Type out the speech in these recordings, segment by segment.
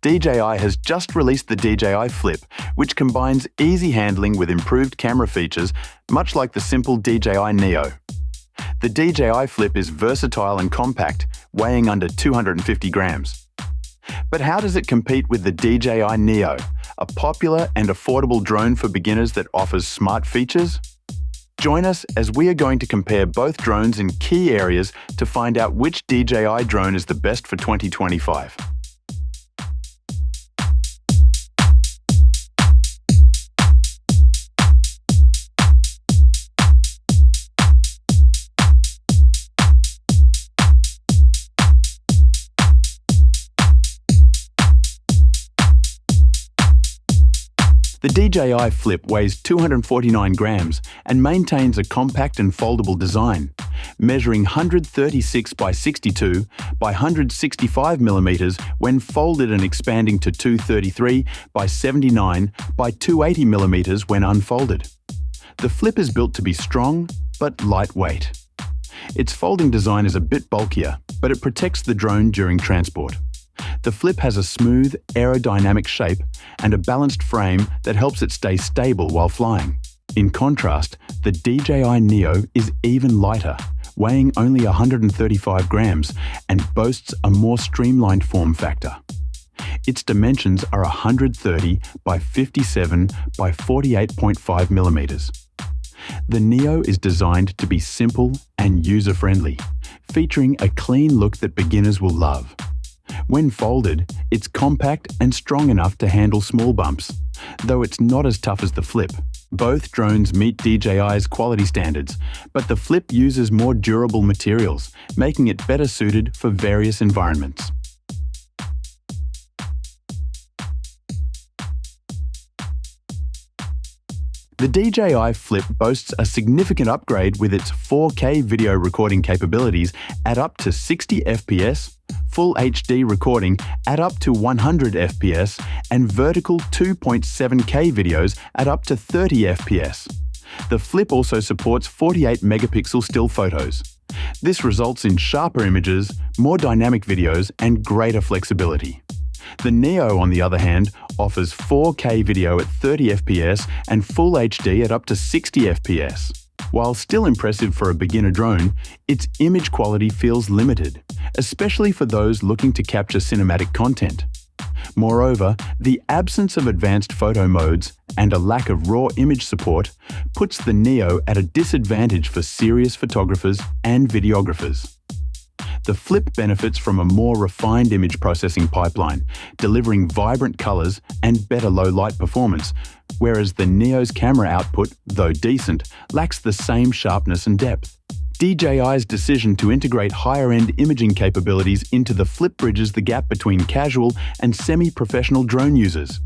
DJI has just released the DJI Flip, which combines easy handling with improved camera features, much like the simple DJI Neo. The DJI Flip is versatile and compact, weighing under 250 grams. But how does it compete with the DJI Neo, a popular and affordable drone for beginners that offers smart features? Join us as we are going to compare both drones in key areas to find out which DJI drone is the best for 2025. The DJI Flip weighs 249 grams and maintains a compact and foldable design, measuring 136 by 62 by 165 millimeters when folded and expanding to 233 by 79 by 280 millimeters when unfolded. The Flip is built to be strong but lightweight. Its folding design is a bit bulkier, but it protects the drone during transport. The Flip has a smooth, aerodynamic shape and a balanced frame that helps it stay stable while flying. In contrast, the DJI Neo is even lighter, weighing only 135 grams and boasts a more streamlined form factor. Its dimensions are 130 by 57 by 48.5 millimeters. The Neo is designed to be simple and user-friendly, featuring a clean look that beginners will love. When folded, it's compact and strong enough to handle small bumps, though it's not as tough as the Flip. Both drones meet DJI's quality standards, but the Flip uses more durable materials, making it better suited for various environments. The DJI Flip boasts a significant upgrade with its 4K video recording capabilities at up to 60 FPS, Full HD recording at up to 100 FPS, and vertical 2.7K videos at up to 30 FPS. The Flip also supports 48 megapixel still photos. This results in sharper images, more dynamic videos, and greater flexibility. The Neo, on the other hand, offers 4K video at 30 FPS and Full HD at up to 60 FPS. While still impressive for a beginner drone, its image quality feels limited, especially for those looking to capture cinematic content. Moreover, the absence of advanced photo modes and a lack of raw image support puts the Neo at a disadvantage for serious photographers and videographers. The Flip benefits from a more refined image processing pipeline, delivering vibrant colors and better low-light performance, whereas the Neo's camera output, though decent, lacks the same sharpness and depth. DJI's decision to integrate higher-end imaging capabilities into the Flip bridges the gap between casual and semi-professional drone users.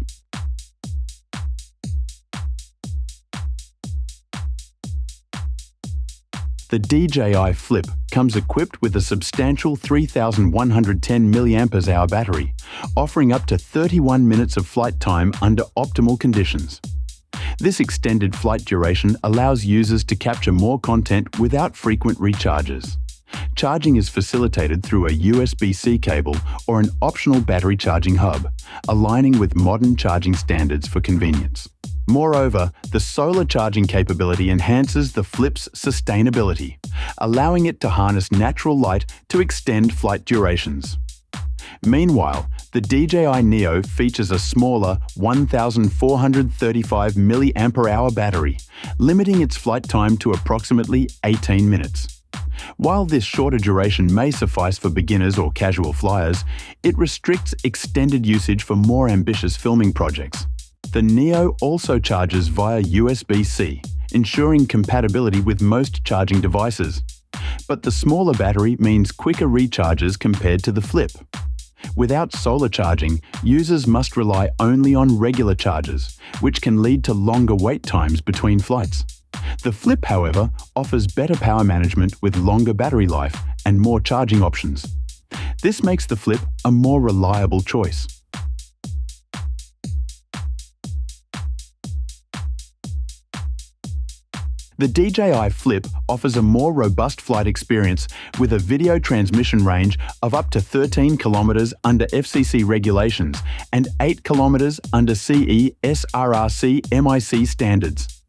The DJI Flip comes equipped with a substantial 3,110 mAh battery, offering up to 31 minutes of flight time under optimal conditions. This extended flight duration allows users to capture more content without frequent recharges. Charging is facilitated through a USB-C cable or an optional battery charging hub, aligning with modern charging standards for convenience. Moreover, the solar charging capability enhances the Flip's sustainability, allowing it to harness natural light to extend flight durations. Meanwhile, the DJI Neo features a smaller 1,435 mAh battery, limiting its flight time to approximately 18 minutes. While this shorter duration may suffice for beginners or casual flyers, it restricts extended usage for more ambitious filming projects. The Neo also charges via USB-C, ensuring compatibility with most charging devices. But the smaller battery means quicker recharges compared to the Flip. Without solar charging, users must rely only on regular chargers, which can lead to longer wait times between flights. The Flip, however, offers better power management with longer battery life and more charging options. This makes the Flip a more reliable choice. The DJI Flip offers a more robust flight experience with a video transmission range of up to 13 kilometers under FCC regulations and 8 kilometers under CE SRRC MIC standards.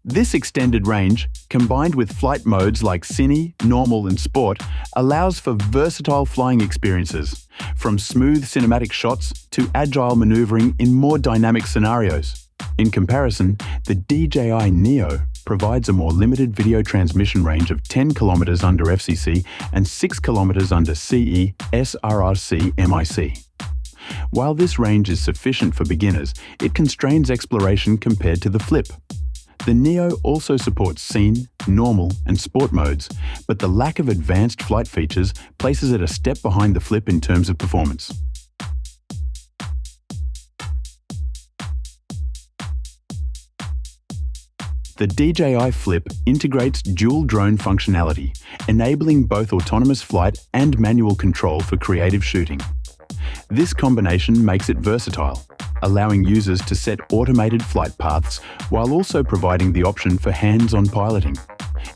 This extended range, combined with flight modes like Cine, Normal and Sport, allows for versatile flying experiences, from smooth cinematic shots to agile maneuvering in more dynamic scenarios. In comparison, the DJI Neo provides a more limited video transmission range of 10 kilometers under FCC and 6 kilometers under CE SRRC MIC. While this range is sufficient for beginners, it constrains exploration compared to the Flip. The Neo also supports Scene, Normal and Sport modes, but the lack of advanced flight features places it a step behind the Flip in terms of performance. The DJI Flip integrates dual drone functionality, enabling both autonomous flight and manual control for creative shooting. This combination makes it versatile, allowing users to set automated flight paths while also providing the option for hands-on piloting.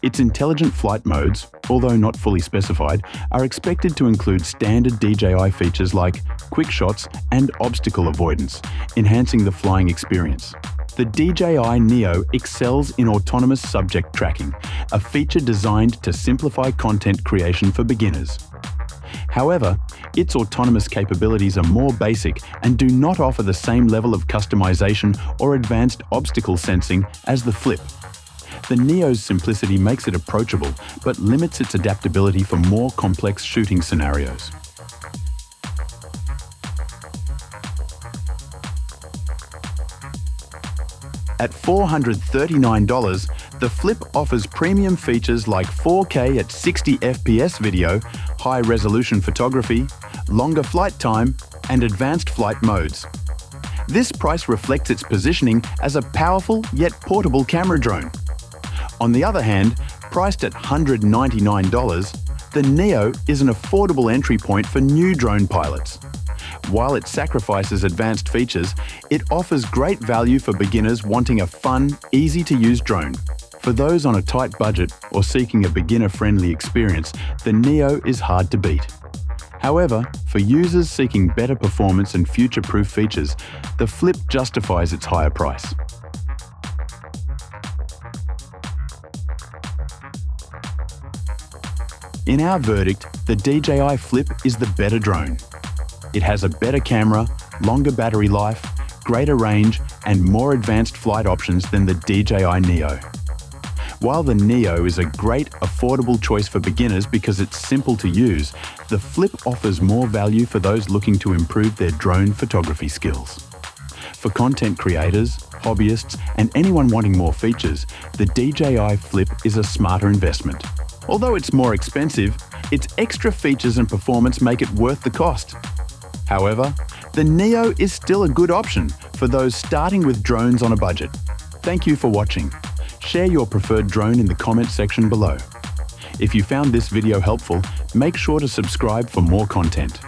Its intelligent flight modes, although not fully specified, are expected to include standard DJI features like quick shots and obstacle avoidance, enhancing the flying experience. The DJI Neo excels in autonomous subject tracking, a feature designed to simplify content creation for beginners. However, its autonomous capabilities are more basic and do not offer the same level of customization or advanced obstacle sensing as the Flip. The Neo's simplicity makes it approachable, but limits its adaptability for more complex shooting scenarios. At $439, the Flip offers premium features like 4K at 60 FPS video, high-resolution photography, longer flight time, and advanced flight modes. This price reflects its positioning as a powerful yet portable camera drone. On the other hand, priced at $199, the Neo is an affordable entry point for new drone pilots. While it sacrifices advanced features, it offers great value for beginners wanting a fun, easy-to-use drone. For those on a tight budget or seeking a beginner-friendly experience, the Neo is hard to beat. However, for users seeking better performance and future-proof features, the Flip justifies its higher price. In our verdict, the DJI Flip is the better drone. It has a better camera, longer battery life, greater range, and more advanced flight options than the DJI Neo. While the Neo is a great, affordable choice for beginners because it's simple to use, the Flip offers more value for those looking to improve their drone photography skills. For content creators, hobbyists, and anyone wanting more features, the DJI Flip is a smarter investment. Although it's more expensive, its extra features and performance make it worth the cost. However, the Neo is still a good option for those starting with drones on a budget. Thank you for watching. Share your preferred drone in the comment section below. If you found this video helpful, make sure to subscribe for more content.